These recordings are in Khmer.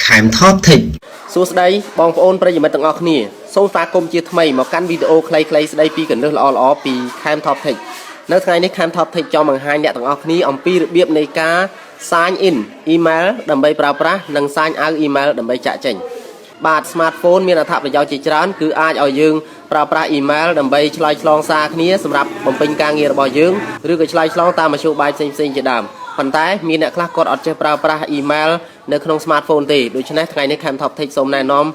ខែមថតធីកសួស្តីបងប្អូនប្រិយមិត្តទាំងអស់គ្នាសូមស្វាគមន៍ជាថ្មីមកកាន់វីដេអូខ្លីៗស្ដីពីកណ្ដឹងល្អៗពីខែមថតធីកនៅថ្ងៃនេះខែមថតធីកចង់បង្ហាញអ្នកទាំងអស់គ្នាអំពីរបៀបនៃការ sign in email ដើម្បីប្រើប្រាស់និង sign out email ដើម្បីចាក់ចេញបាទ smartphone មានអត្ថប្រយោជន៍ជាច្រើនគឺអាចឲ្យយើងប្រើប្រាស់ email ដើម្បីឆ្លើយឆ្លងសារគ្នាសម្រាប់បំពេញការងាររបស់យើងឬក៏ឆ្លើយឆ្លងតាមមធ្យោបាយផ្សេងៗជាដើមប៉ុន្តែមានអ្នកខ្លះគាត់អត់ចេះប្រើប្រាស់ email នៅក្នុង smartphone ទេដូច្នេះថ្ងៃនេះ Cam Top Tech សូមណែនាំ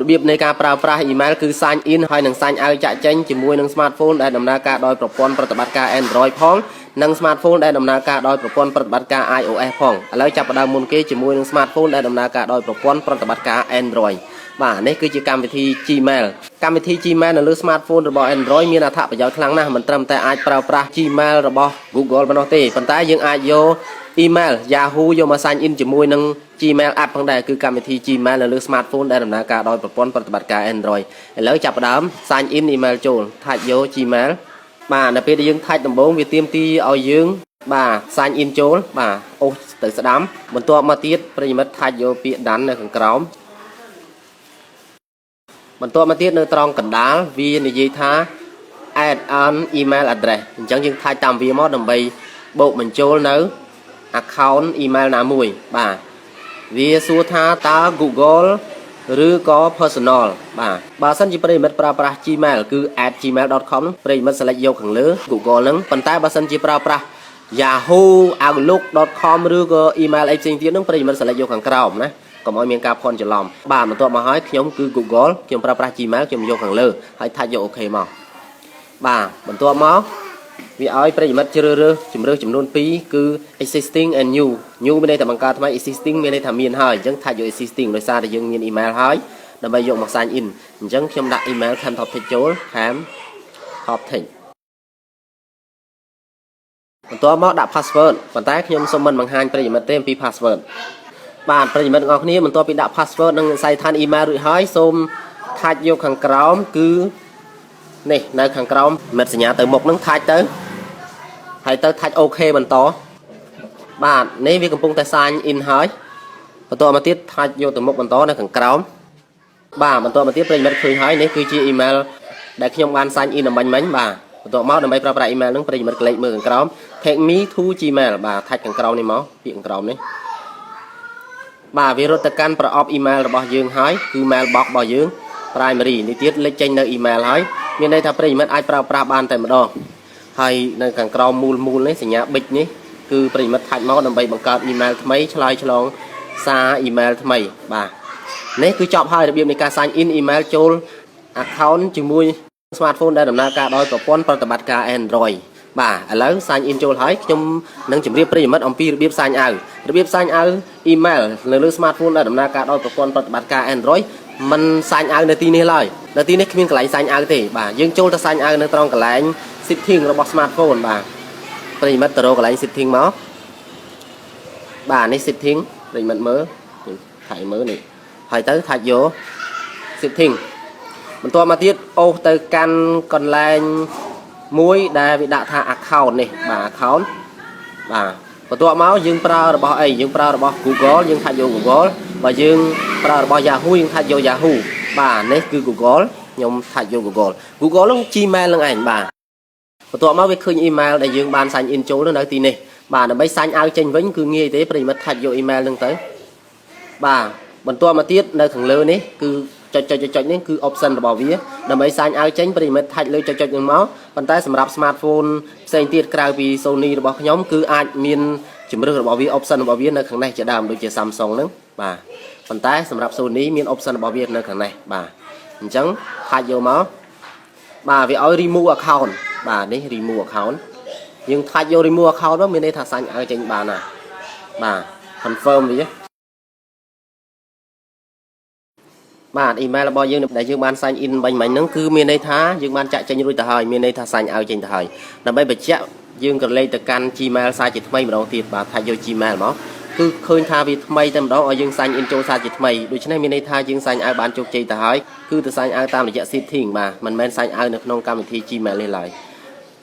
របៀបនៃការប្រើប្រាស់ email គឺ sign in ហើយនិង sign out ចាក់ចេញជាមួយនឹង smartphone ដែលដំណើរការដោយប្រព័ន្ធប្រតិបត្តិការ Android ផងនិង smartphone ដែលដំណើរការដោយប្រព័ន្ធប្រតិបត្តិការ iOS ផងឥឡូវចាប់ផ្ដើមមុនគេជាមួយនឹង smartphone ដែលដំណើរការដោយប្រព័ន្ធប្រតិបត្តិការ Android បាទនេះគឺជាកម្មវិធី Gmail កម្មវិធី Gmail នៅលើ smartphone របស់ Android មានអត្ថប្រយោជន៍ខ្លាំងណាស់មិនត្រឹមតែអាចប្រើប្រាស់ Gmail របស់ Google ប៉ុណ្ណោះទេប៉ុន្តែយើងអាចយក email Yahoo យកមក sign in ជាមួយនឹង Gmail app ផងដែរគឺកម្មវិធី Gmail នៅលើ smartphone ដែលដំណើរការដោយប្រព័ន្ធប្រតិបត្តិការ Android ឥឡូវចាប់ផ្ដើម sign in email ចូល type យក Gmail បាទនៅពេលដែលយើង type ដំបូងវាទាមទារឲ្យយើងបាទ sign in ចូលបាទអូសទៅស្ដាំបន្ទាប់មកទៀតប្រិយមិត្ត type យកពាក្យ done នៅខាងក្រោមបន្ទាប់មកទៀតនៅត្រង់កណ្ដាលវានិយាយថា add an email address អញ្ចឹងយើង type តាមវាមកដើម្បីបូកបញ្ចូលនៅ account email ណាមួយបាទវាសួរថាតើ Google ឬក៏ personal បាទបើសិនជាប្រិយមិត្តប្រើប្រាស់ Gmail គឺ @gmail.com ប្រិយមិត្ត select យកខាងលើ Google ហ្នឹងប៉ុន្តែបើសិនជាប្រើប្រាស់ Yahoo outlook.com ឬក៏ email អីផ្សេងទៀតហ្នឹងប្រិយមិត្ត select យកខាងក្រោមណាកុំឲ្យមានការភ័ន្តច្រឡំបាទបន្ទាប់មកហើយខ្ញុំគឺ Google ខ្ញុំប្រើប្រាស់ Gmail ខ្ញុំយកខាងលើហើយ type យក OK មកបាទបន្ទាប់មកវាឲ្យប្រិយមិត្តជ្រើសរើសជំរើសចំនួន2គឺ existing and new new មានន័យថាបង្កើតថ្មី existing មានន័យថាមានហើយអញ្ចឹង type យក existing ដោយសារតែយើងមាន email ហើយដើម្បីយកមក sign in អញ្ចឹងខ្ញុំដាក់ email Cam Top Tech ចូល Cam Top Tech បន្ទាប់មកដាក់ password ប៉ុន្តែខ្ញុំសូមមិនបង្ហាញប្រិយមិត្តទេអំពី password បាទប្រិយមិត្តទាំងអស់គ្នាបន្ទាប់ពីដាក់ password និងវិស័យដ្ឋាន email រួចហើយសូម type យកខាងក្រោមគឺនេះនៅខាងក្រោមមិត្តសញ្ញាទៅមុខហ្នឹង type ទៅហើយទៅ type OK បន្តបាទនេះវាកំពុងតែ sign in ហើយបន្តមកទៀត type យកទៅមុខបន្តនៅខាងក្រោមបាទបន្តមកទៀតប្រិយមិត្តឃើញហើយនេះគឺជា email ដែលខ្ញុំបាន sign in អំបញ្ញមិញបាទបន្តមកដើម្បីប្រើប្រាស់ email ហ្នឹងប្រិយមិត្តក្លេកមើលខាងក្រោម take me to Gmail បាទ type ខាងក្រោមនេះមកពាក្យខាងក្រោមនេះបាទវារត់ទៅកាន់ប្រអប់ email របស់យើងហើយគឺ mailbox របស់យើង primary នេះទៀតលេចចេញនៅ email ហើយមានន័យថាប្រិយមិត្តអាចប្រើប្រាស់បានតែម្ដងហើយនៅខាងក្រោមមូលនេះសញ្ញា big នេះគឺប្រិយមិត្ត type មកដើម្បីបង្កើត email ថ្មីឆ្លើយឆ្លងសារ email ថ្មីបាទនេះគឺចប់ហើយរបៀបនៃការ sign in email ចូល account ជាមួយ smartphone ដែលដំណើរការដោយប្រព័ន្ធប្រតិបត្តិការ Android បាទឥឡូវ sign in ចូលហើយខ្ញុំនឹងជម្រាបប្រិយមិត្តអំពីរបៀប sign out របៀប sign out email នៅលើ smartphone ដែលដំណើរការដោយប្រព័ន្ធប្រតិបត្តិការ Android มัน sign out នៅទីនេះឡើយនៅទីនេះគ្មានកន្លែង sign out ទេបាទយើងចូលទៅ sign out នៅត្រង់កន្លែង setting របស់ smartphone បាទប្រិយមិត្តទៅរកកន្លែង setting មកបាទនេះ setting ប្រិយមិត្តមើលថៃមើលនេះហើយទៅថាច់យក setting បន្ទាប់មកទៀតអូសទៅកាន់កន្លែងមួយដែលវាដាក់ថា account នេះបាទ account បាទបន្ទាប់មកយើងប្រើរបស់អីយើងប្រើរបស់ Google យើងថាច់យក Google បើយើងប្រើរបស់ Yahoo យើងថាច់យក Yahoo បាទនេះគឺ Google ខ្ញុំថាច់យក Google ហ្នឹង Gmail នឹងឯងបាទបន្ទាប់មកវាឃើញ email ដែលយើងបាន sign in ចូលនៅទីនេះបាទដើម្បី sign out ចេញវិញគឺងាយទេប្រិយមិត្តថាច់យក email ហ្នឹងទៅបាទបន្ទាប់មកទៀតនៅខាងលើនេះគឺចុចនេះគឺ option របស់វាដើម្បី sign out ចេញប្រិយមិត្តថាច់លើចុចហ្នឹងមកប៉ុន្តែសម្រាប់ smartphone ផ្សេងទៀតក្រៅពី Sony របស់ខ្ញុំគឺអាចមានជំរើសរបស់វា option របស់វានៅខាងនេះជាដើមដូចជា Samsung ហ្នឹងបាទប៉ុន្តែសម្រាប់ Sony មាន option របស់វានៅខាងនេះបាទអញ្ចឹងថាច់យកមកបាទវាឲ្យ remove account បាទនេះ remove account យើងថាច់យក remove account មកមានន័យថា sign out ចេញបានណាបាទ confirm វាបាទ email របស់យើងដែលយើងបាន sign in បាញ់ហ្នឹងគឺមានន័យថាយើងបានចាក់ចេញរួចទៅហើយមានន័យថា sign out ចេញទៅហើយដើម្បីបញ្ជាក់យើងក៏លេខទៅកាន់ Gmail សារជាថ្មីម្ដងទៀតបាទថាយក Gmail មកគឺឃើញថាវាថ្មីតែម្ដងឲ្យយើង sign in ចូលសារជាថ្មីដូច្នេះមានន័យថាយើង sign out បានជោគជ័យទៅហើយគឺទៅ sign out តាមរយៈ setting បាទមិនមែន sign out នៅក្នុងកម្មវិធី Gmail នេះឡើយ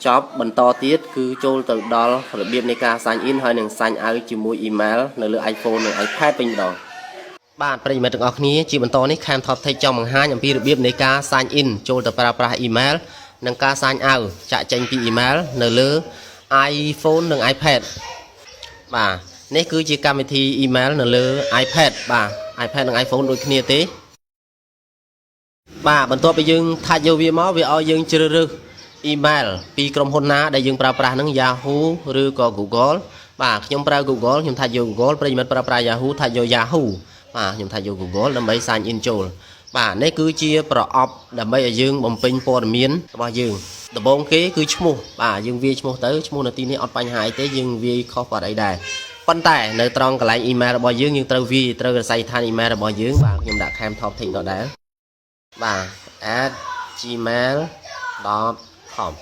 ចប់បន្តទៀតគឺចូលទៅដល់របៀបនៃការ sign in ហើយនឹង sign out ជាមួយ email នៅលើ iPhone និង iPad វិញម្ដង បាទប្រិយមិត្តទាំងអស់គ្នាជាបន្តនេះ Cam Top Tech ចង់បង្ហាញអំពីរបៀបនៃការ sign in ចូលទៅប្រើប្រាស់ email និងការ sign out ចាក់ចេញពី email នៅលើ iPhone និង iPad បាទនេះគឺជាកម្មវិធី email នៅលើ iPad បាទ iPad និង iPhone ដូចគ្នាទេបាទបន្ទាប់ពីយើងថាច់យកវាមកវាឲ្យយើងជ្រើសរើស email ពីក្រុមហ៊ុនណាដែលយើងប្រើប្រាស់នឹង Yahoo ឬក៏ Google បាទខ្ញុំប្រើ Google ខ្ញុំថាច់យក Google ប្រិយមិត្តប្រើប្រាស់ Yahoo ថាច់យក Yahoo បាទខ្ញុំថាច់យក Google ដើម្បី sign in ចូលបាទនេះគឺជាប្រអប់ដើម្បីឲ្យយើងបំពេញព័ត៌មានរបស់យើងដំបូងគេគឺឈ្មោះបាទយើងវាយឈ្មោះទៅឈ្មោះនៅទីនេះអត់បញ្ហាអីទេយើងវាយខុសបាត់អីដែរប៉ុន្តែនៅត្រង់កន្លែង email របស់យើងយើងត្រូវវាយត្រូវរស័យដ្ឋាន email របស់យើងបាទខ្ញុំដាក់ Cam Top Tech ដដែលបាទ @gmail.com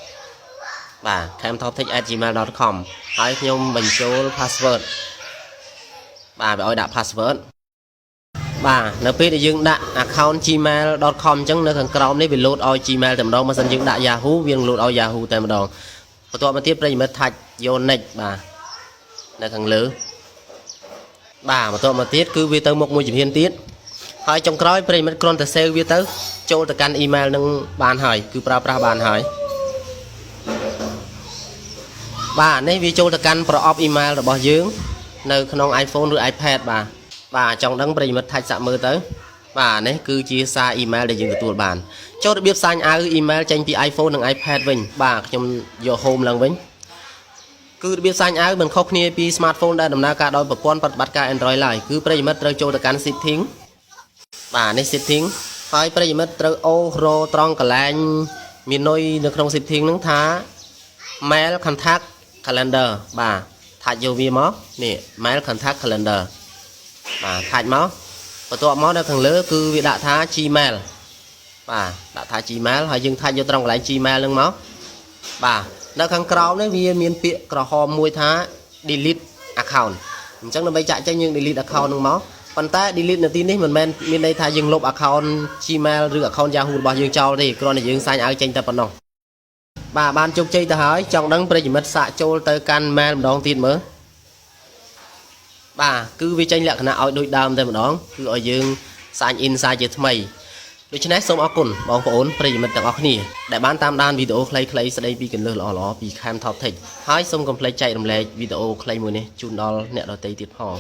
បាទ camtoptech@gmail.com ហើយខ្ញុំបញ្ចូល password បាទវាឲ្យដាក់ password បាទនៅពេលដែលយើងដាក់ account gmail.com អញ្ចឹងនៅខាងក្រោមនេះវា load ឲ្យ Gmail តែម្ដងបើមិនយើងដាក់ Yahoo វានឹង load ឲ្យ Yahoo តែម្ដងបន្ទាប់មកទៀតប្រិយមិត្តថាច់យក next បាទនៅខាងលើបាទបន្ទាប់មកទៀតគឺវាទៅមុខមួយជំហានទៀតហើយចុងក្រោយប្រិយមិត្តគ្រាន់តែ save វាទៅចូលទៅកាន់ email នឹងបានហើយគឺប្រើប្រាស់បានហើយបាទនេះវាចូលទៅកាន់ប្រអប់ email របស់យើងនៅក្នុង iPhone ឬ iPad បាទចង់ដឹងប្រិយមិត្តថាច់សាក់មើលទៅបាទនេះគឺជាសារ email ដែលយើងទទួលបានចូលរបៀបសាញ់អាវ email ចេញពី iPhone និង iPad វិញបាទខ្ញុំយក home ឡើងវិញគឺរបៀបសាញ់អាវមិនខុសគ្នាពី smartphone ដែលដំណើរការដោយប្រព័ន្ធប្រតិបត្តិការ Android ឡើយគឺប្រិយមិត្តត្រូវចូលទៅកាន់ setting បាទនេះ setting ហើយប្រិយមិត្តត្រូវអូសរត្រង់កន្លែងមាននុយនៅក្នុង setting ហ្នឹងថា mail contact calendar បាទថាច់យកវាមកនេះ mail contact calendar បាទថាច់មកបន្ទាប់មកនៅខាងលើគឺវាដាក់ថា Gmail បាទដាក់ថា Gmail ហើយយើងថាច់យកត្រង់កន្លែង Gmail ហ្នឹងមកបាទនៅខាងក្រោមនេះវាមានពាក្យក្រហមមួយថា delete account អញ្ចឹងដើម្បីចាក់ចេញយើង delete account ហ្នឹងមកប៉ុន្តែ delete នៅទីនេះមិនមែនមានន័យថាយើងលុប account Gmail ឬ account Yahoo របស់យើងចោលទេគ្រាន់តែយើងសាញ់ឲ្យចេញតែប៉ុណ្ណោះបាទបានជោគជ័យទៅហើយចង់ដឹងប្រិយមិត្តសាកចូលទៅកាន់ mail ម្ដងទៀតមើលបាទគឺវាចេញលក្ខណៈឲ្យដូចដើមតែម្ដងគឺឲ្យយើងសាញ់ in សារជាថ្មីដូច្នេះសូមអរគុណបងប្អូនប្រិយមិត្តទាំងអស់គ្នាដែលបានតាមដានវីដេអូខ្លីៗស្ដីពីគន្លឹះល្អៗពី Cam Top Tech ហើយសូមកុំភ្លេចចែករំលែកវីដេអូខ្លីមួយនេះជូនដល់អ្នកដទៃទៀតផង